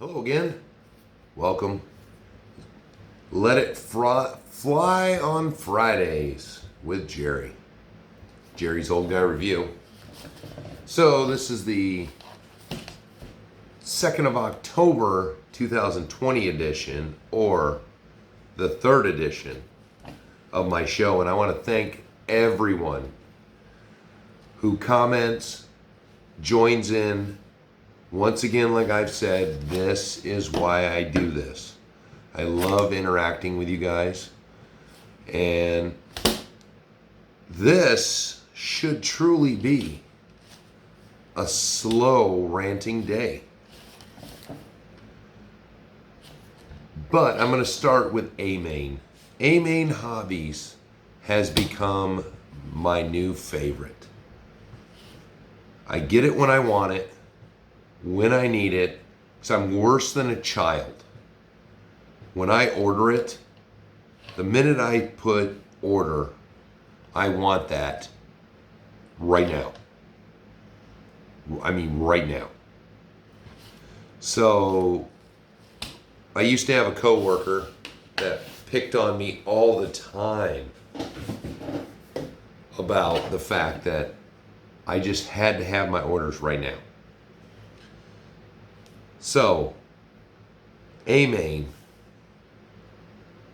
Hello again. Welcome. Let it fly on Fridays with Gerry. Gerry's Old Guy Review. So this is the 2nd of October 2020 edition, or the 3rd edition of my show. And I want to thank everyone who comments, joins in. Once again, like I've said, this is why I do this. I love interacting with you guys. And this should truly be a slow ranting day. But I'm going to start with A-Main. A-Main Hobbies has become my new favorite. I get it when I want it, when I need it, because I'm worse than a child. When I order it, the minute I put order, I want that right now. I mean, right now. So, I used to have a coworker that picked on me all the time about the fact that I just had to have my orders right now. So, A-Main,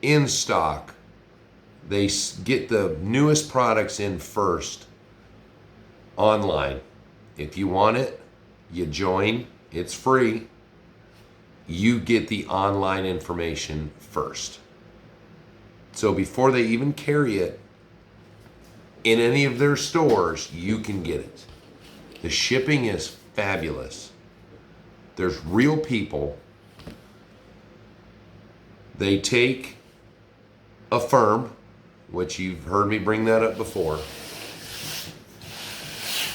in stock, they get the newest products in first online. If you want it, you join. It's free. You get the online information first. So before they even carry it in any of their stores, you can get it. The shipping is fabulous. There's real people. They take a firm, which you've heard me bring that up before.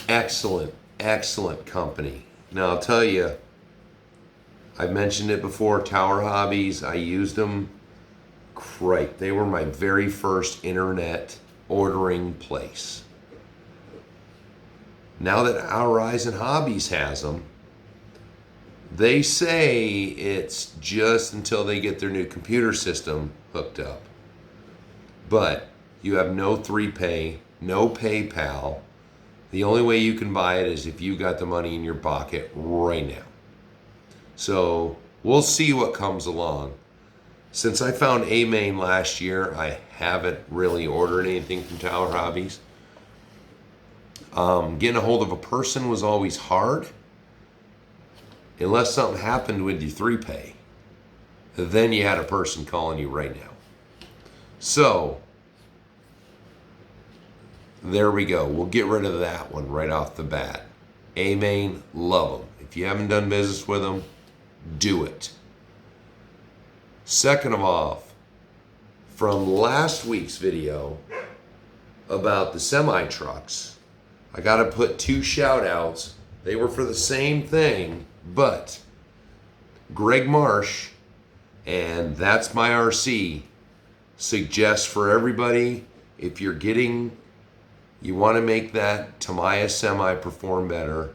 Excellent, excellent company. Now I'll tell you, I've mentioned it before, Tower Hobbies, I used them. Great. They were my very first internet ordering place. Now that Our Eyes and Hobbies has them, they say it's just until they get their new computer system hooked up. But you have no 3Pay, no PayPal. The only way you can buy it is if you got the money in your pocket right now. So we'll see what comes along. Since I found A-Main last year, I haven't really ordered anything from Tower Hobbies. Getting a hold of a person was always hard. Unless something happened with your 3Pay. Then you had a person calling you right now. So, there we go. We'll get rid of that one right off the bat. A-Main, love them. If you haven't done business with them, do it. Second of all, from last week's video about the semi-trucks, I got to put 2 shout-outs. They were for the same thing, but Greg Marsh and That's My RC suggests for everybody, if you're you want to make that Tamiya semi perform better,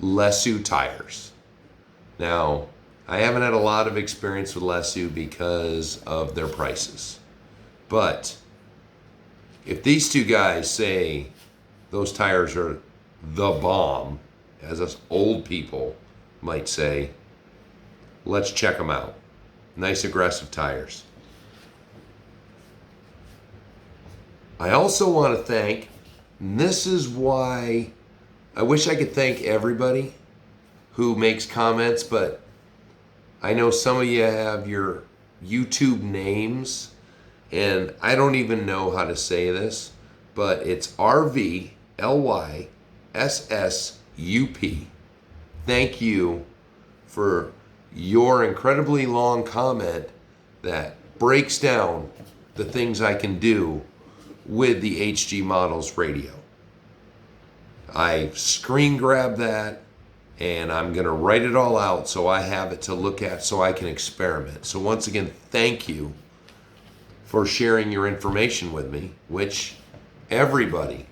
Lesu tires. Now, I haven't had a lot of experience with Lesu because of their prices. But if these two guys say those tires are the bomb, as us old people might say, let's check them out. Nice aggressive tires. I also want to thank, and this is why I wish I could thank everybody who makes comments, but I know some of you have your YouTube names, and I don't even know how to say this, but it's RVLYSSUP. Thank you for your incredibly long comment that breaks down the things I can do with the HG Models radio. I screen grabbed that, and I'm going to write it all out so I have it to look at so I can experiment. So once again, thank you for sharing your information with me, which everybody,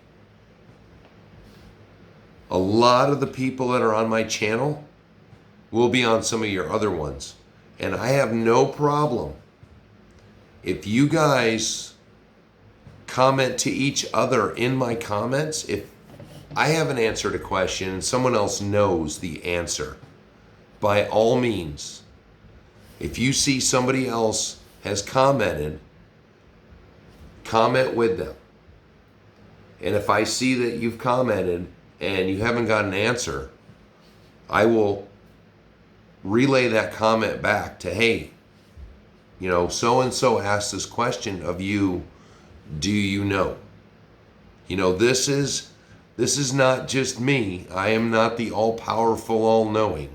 a lot of the people that are on my channel will be on some of your other ones. And I have no problem if you guys comment to each other in my comments. If I haven't answered a question and someone else knows the answer, by all means, if you see somebody else has commented, comment with them. And if I see that you've commented and you haven't got an answer, I will relay that comment back to, hey, so-and-so asked this question of you, do you know? This is not just me. I am not the all-powerful, all-knowing.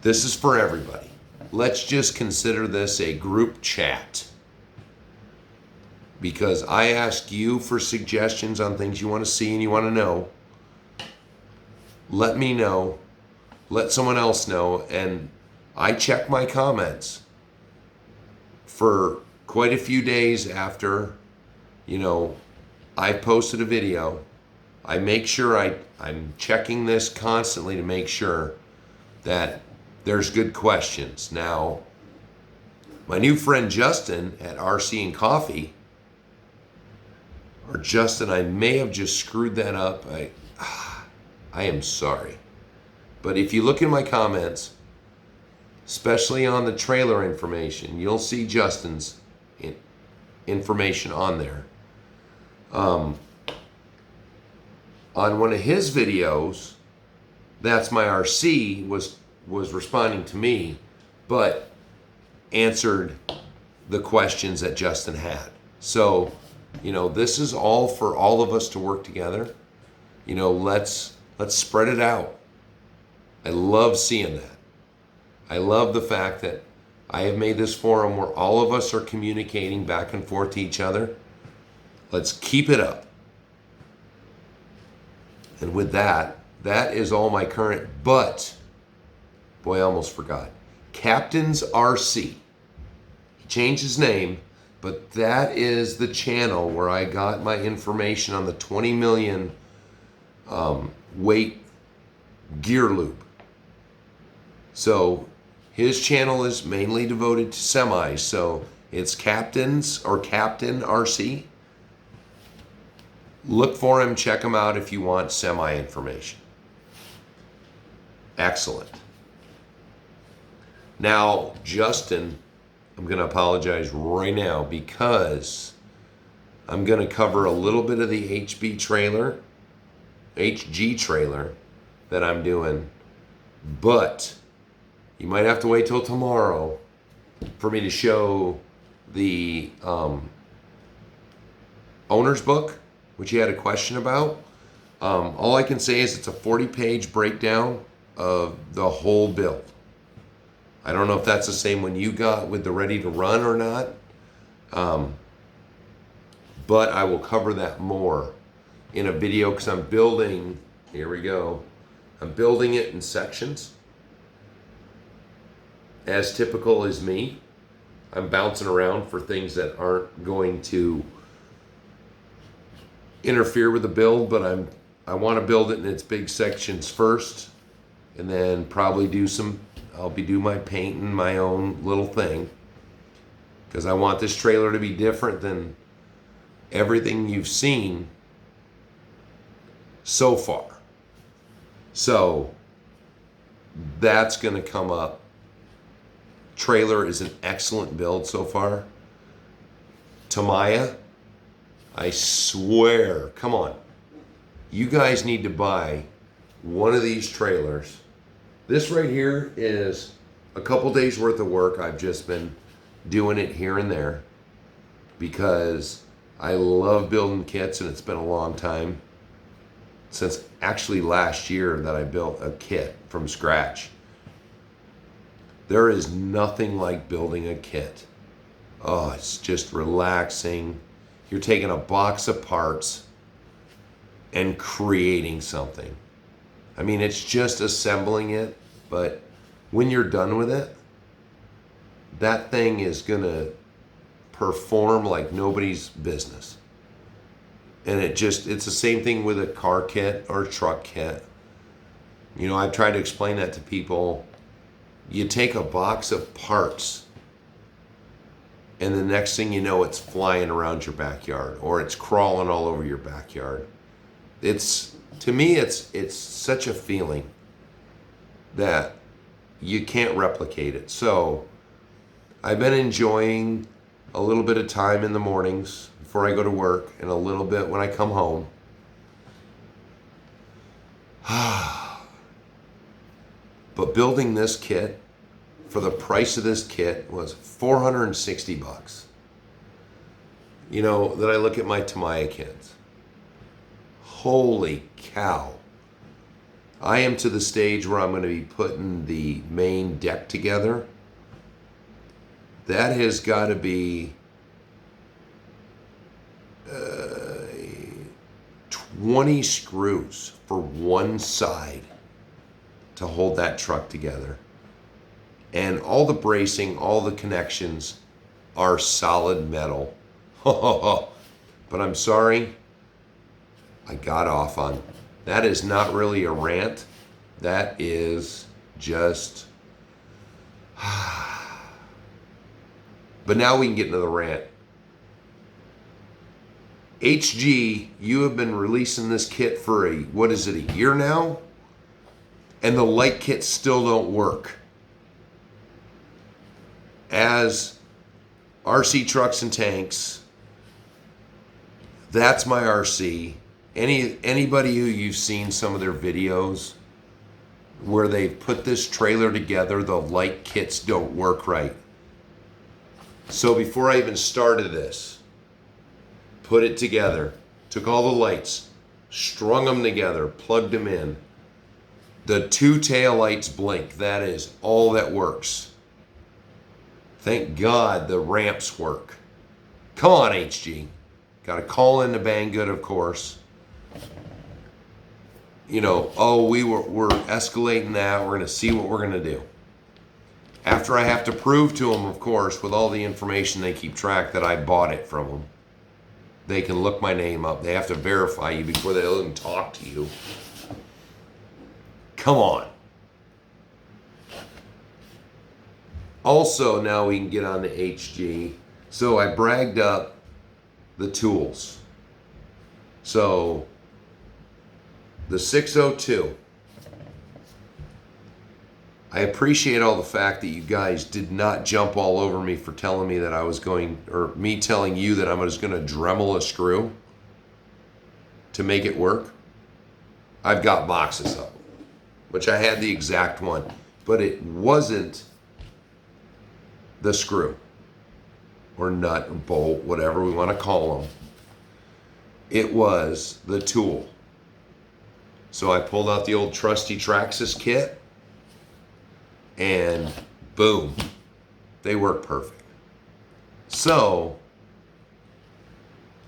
This is for everybody. Let's just consider this a group chat, because I ask you for suggestions on things you want to see and you want to know. Let me know. Let someone else know. And I check my comments for quite a few days after, I posted a video. I make sure I'm checking this constantly to make sure that there's good questions. Now, my new friend Justin at RC and Coffee, or Justin, I may have just screwed that up. I am sorry. But if you look in my comments, especially on the trailer information, you'll see Justin's information on there. On one of his videos, That's My RC was responding to me, but answered the questions that Justin had. So, this is all for all of us to work together. Let's spread it out. I love seeing that. I love the fact that I have made this forum where all of us are communicating back and forth to each other. Let's keep it up. And with that is all my current, but, boy, I almost forgot. Captain's RC. He changed his name, but that is the channel where I got my information on the 20 million weight gear loop. So his channel is mainly devoted to semis. So it's Captain RC. Look for him, check him out if you want semi information. Excellent. Now, Justin, I'm going to apologize right now because I'm going to cover a little bit of the HG trailer that I'm doing, but you might have to wait till tomorrow for me to show the owner's book, which you had a question about. All I can say is it's a 40-page breakdown of the whole build. I don't know if that's the same one you got with the ready to run or not, but I will cover that more in a video because I'm building, here we go, I'm building it in sections. As typical as me, I'm bouncing around for things that aren't going to interfere with the build, but I want to build it in its big sections first, and then probably I'll be doing my painting, my own little thing, because I want this trailer to be different than everything you've seen so far. So that's going to come up. Trailer is an excellent build so far. Tamiya, I swear, come on. You guys need to buy one of these trailers. This right here is a couple days worth of work. I've just been doing it here and there because I love building kits, and it's been a long time since actually last year that I built a kit from scratch. There is nothing like building a kit. Oh, it's just relaxing. You're taking a box of parts and creating something. I mean, it's just assembling it, but when you're done with it, that thing is gonna perform like nobody's business. And it's the same thing with a car kit or a truck kit. I've tried to explain that to people. You take a box of parts, and the next thing you know, it's flying around your backyard, or it's crawling all over your backyard. To me, it's such a feeling that you can't replicate it. So I've been enjoying a little bit of time in the mornings before I go to work, and a little bit when I come home. But building this kit, for the price of this kit, was $460. Then I look at my Tamiya kits. Holy cow. I am to the stage where I'm going to be putting the main deck together. That has got to be 20 screws for one side to hold that truck together. And all the bracing, all the connections are solid metal. But I'm sorry, I got off on. That is not really a rant. That is just... But now we can get into the rant. HG, you have been releasing this kit for a year now? And the light kits still don't work. As RC Trucks and Tanks, that's my RC. Anybody who you've seen some of their videos where they've put this trailer together, the light kits don't work right. So before I even started this, put it together, took all the lights, strung them together, plugged them in. The 2 tail lights blink. That is all that works. Thank God the ramps work. Come on, HG. Got to call in to Banggood, of course. We're escalating that. We're going to see what we're going to do. After I have to prove to them, of course, with all the information they keep track, that I bought it from them. They can look my name up. They have to verify you before they even talk to you. Come on. Also, now we can get on to HG. So I bragged up the tools. So the 602. I appreciate all the fact that you guys did not jump all over me for telling me that I was going, or me telling you that I was going to Dremel a screw to make it work. I've got boxes of them, which I had the exact one, but it wasn't the screw or nut or bolt, whatever we want to call them. It was the tool. So I pulled out the old trusty Traxxas kit, and boom, they work perfect. So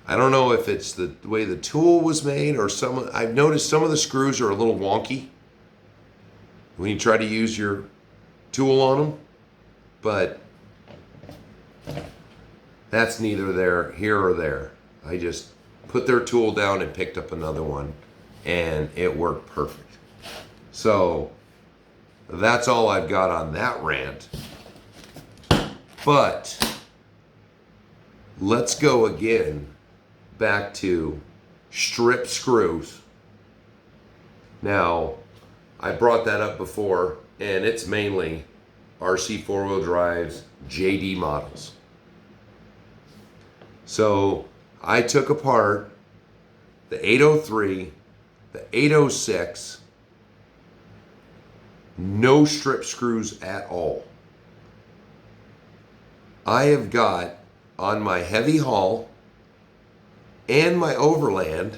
I don't know if it's the way the tool was made, or I've noticed some of the screws are a little wonky when you try to use your tool on them, but that's neither here or there. I just put their tool down and picked up another one, and it worked perfect. So that's all I've got on that rant. But let's go again back to strip screws. Now, I brought that up before, and it's mainly RC four-wheel drives, JD models. So I took apart the 803, the 806, no strip screws at all. I have got on my heavy haul and my overland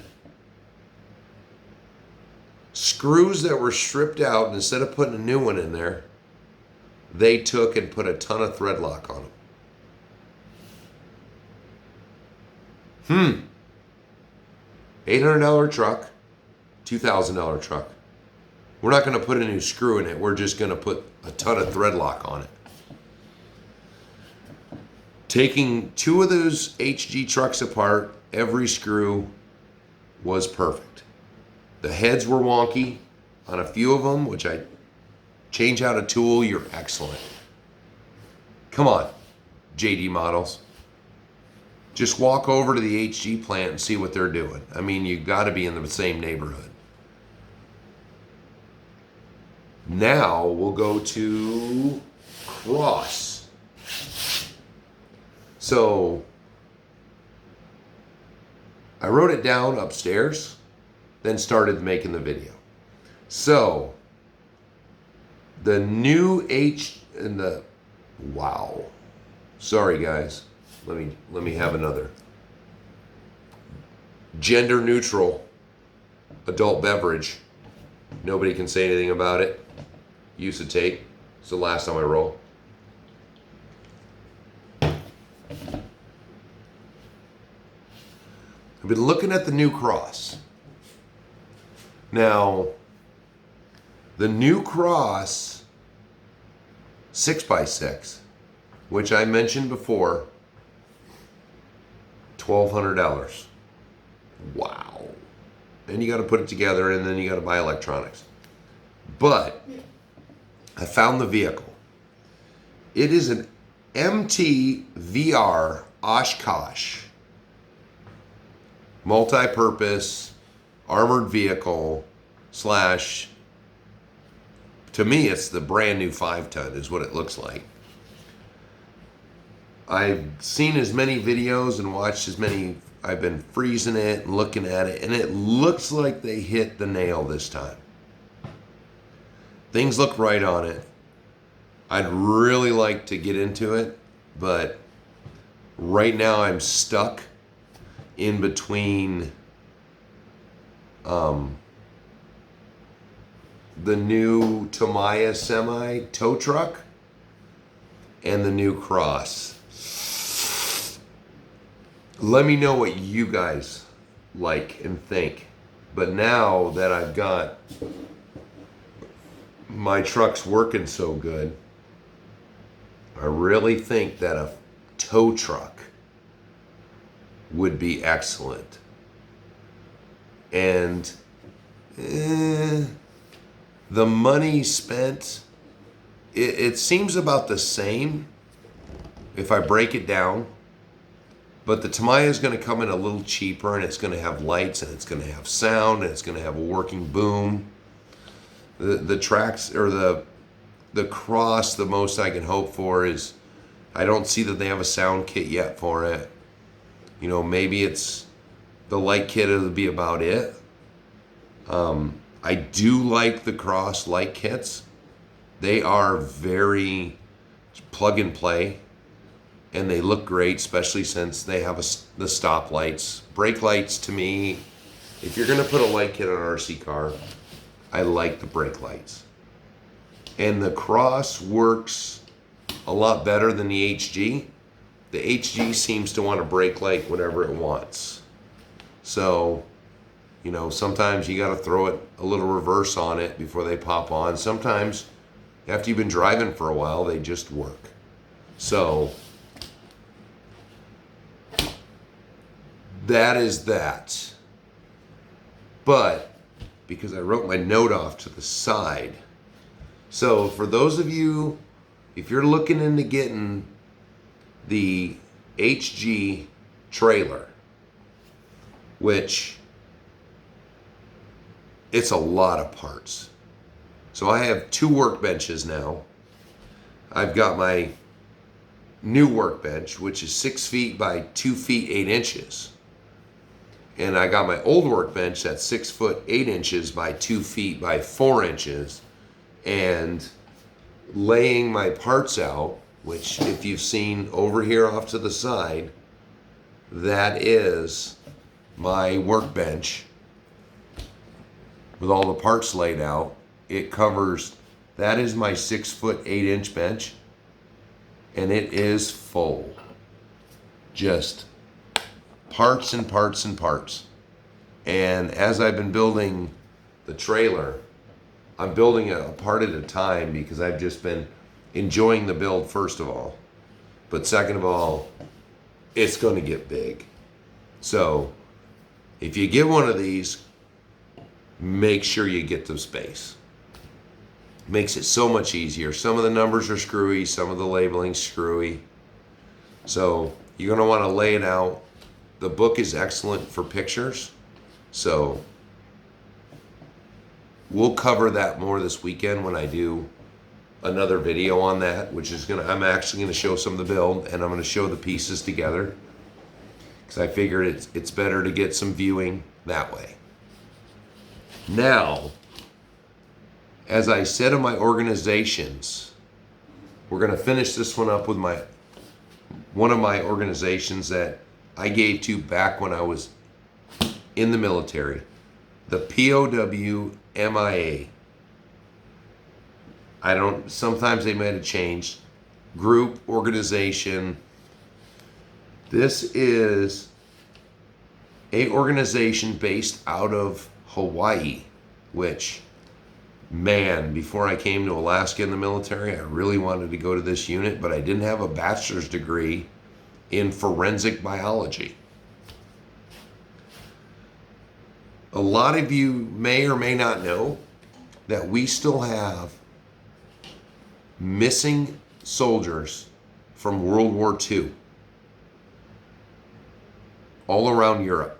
screws that were stripped out, and instead of putting a new one in there, they took and put a ton of thread lock on them. $800 truck, $2,000 truck. We're not going to put a new screw in it. We're just going to put a ton of thread lock on it. Taking 2 of those HG trucks apart, every screw was perfect. The heads were wonky. on a few of them, which I change out a tool, you're excellent. Come on, JD Models. Just walk over to the HG plant and see what they're doing. I mean, you got to be in the same neighborhood. Now we'll go to Cross. So I wrote it down upstairs, then started making the video. So the new wow. Sorry guys. Let me have another. Gender neutral adult beverage. Nobody can say anything about it. Use of tape. It's the last time I roll. I've been looking at the new Cross. Now, the new Cross 6x6, which I mentioned before, $1,200. Wow. And you got to put it together, and then you got to buy electronics. But I found the vehicle. It is an MT-VR Oshkosh multi-purpose armored vehicle slash, to me it's the brand new 5-ton is what it looks like. I've seen as many videos and watched as many. I've been freezing it and looking at it, and it looks like they hit the nail this time. Things look right on it. I'd really like to get into it, but right now I'm stuck in between the new Tamiya semi tow truck and the new Cross. Let me know what you guys like and think. But now that I've got my trucks working so good, I really think that a tow truck would be excellent. And the money spent, it seems about the same if I break it down. But the Tamiya is going to come in a little cheaper, and it's going to have lights, and it's going to have sound, and it's going to have a working boom. The tracks, or the Cross, the most I can hope for is, I don't see that they have a sound kit yet for it. You know, maybe it's the light kit, it'll be about it. I do like the Cross light kits. They are very plug and play, and they look great, especially since they have the stop lights. Brake lights, to me, if you're gonna put a light kit on an RC car, I like the brake lights. And the Cross works a lot better than the HG. The HG seems to want a brake light whenever it wants. So, you know, sometimes you gotta throw it a little reverse on it before they pop on. Sometimes, after you've been driving for a while, they just work. So, that is that. But, because I wrote my note off to the side. So for those of you, if you're looking into getting the HG trailer, which it's a lot of parts. So I have 2 workbenches now. I've got my new workbench, which is 6 feet by 2 feet 8 inches. And I got my old workbench that's 6 foot 8 inches by 2 feet by 4 inches. And laying my parts out, which if you've seen over here off to the side, that is my workbench with all the parts laid out. It covers, that is my 6 foot 8 inch bench, and it is full. Just parts and parts and parts. And as I've been building the trailer, I'm building it a part at a time because I've just been enjoying the build, first of all. But second of all, it's going to get big. So if you get one of these, make sure you get the space. Makes it so much easier. Some of the numbers are screwy, some of the labeling's screwy. So you're going to want to lay it out. The book is excellent for pictures. So we'll cover that more this weekend when I do another video on that, which is I'm actually going to show some of the build, and I'm going to show the pieces together, because I figured it's better to get some viewing that way. Now, as I said in my organizations, we're going to finish this one up with one of my organizations that I gave to back when I was in the military, the POW MIA. Sometimes they might have changed. Group, organization. This is a organization based out of Hawaii, which, man, before I came to Alaska in the military, I really wanted to go to this unit, but I didn't have a bachelor's degree in forensic biology. A lot of you may or may not know that we still have missing soldiers from World War II all around Europe.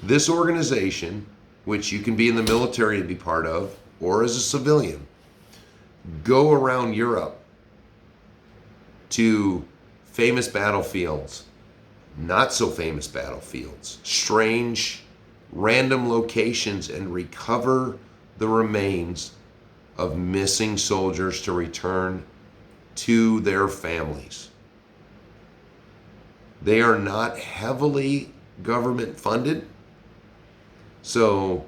This organization, which you can be in the military to be part of, or as a civilian, go around Europe to famous battlefields, not so famous battlefields, strange, random locations, and recover the remains of missing soldiers to return to their families. They are not heavily government funded, so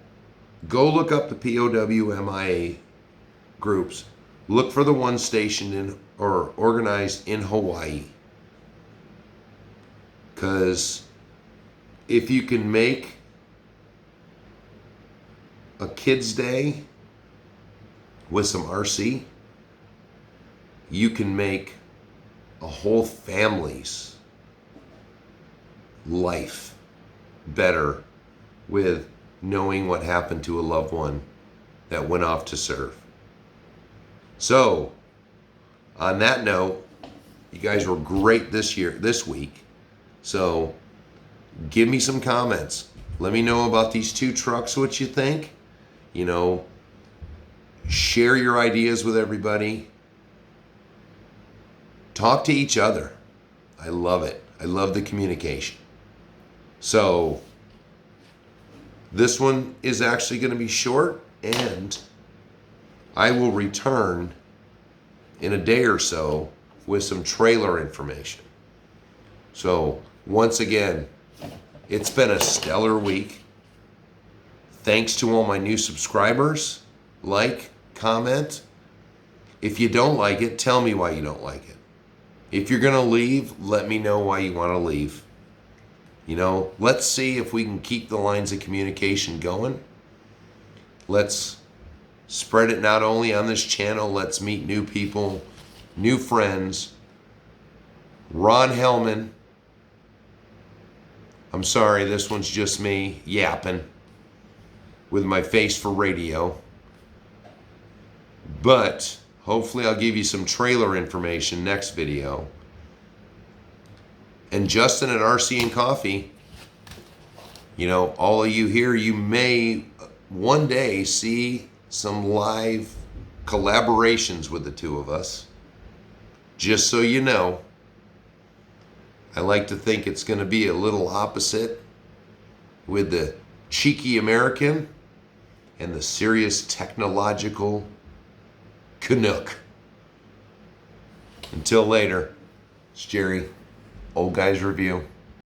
go look up the POW MIA groups. Look for the one stationed in or organized in Hawaii. Because if you can make a kid's day with some RC, you can make a whole family's life better with knowing what happened to a loved one that went off to serve. So, on that note, you guys were great this week. So, give me some comments. Let me know about these two trucks, what you think. Share your ideas with everybody. Talk to each other. I love it. I love the communication. So, this one is actually going to be short, and I will return in a day or so with some trailer information. So, once again, it's been a stellar week. Thanks to all my new subscribers. Like, comment. If you don't like it, tell me why you don't like it. If you're going to leave, let me know why you want to leave. Let's see if we can keep the lines of communication going. Let's spread it not only on this channel, let's meet new people, new friends. Ron Hellman. I'm sorry, this one's just me yapping with my face for radio. But hopefully I'll give you some trailer information next video. And Justin at RC and Coffee, all of you here, you may one day see some live collaborations with the two of us. Just so you know, I like to think it's going to be a little opposite with the cheeky American and the serious technological Canuck. Until later, it's Gerry, Old Guys Review.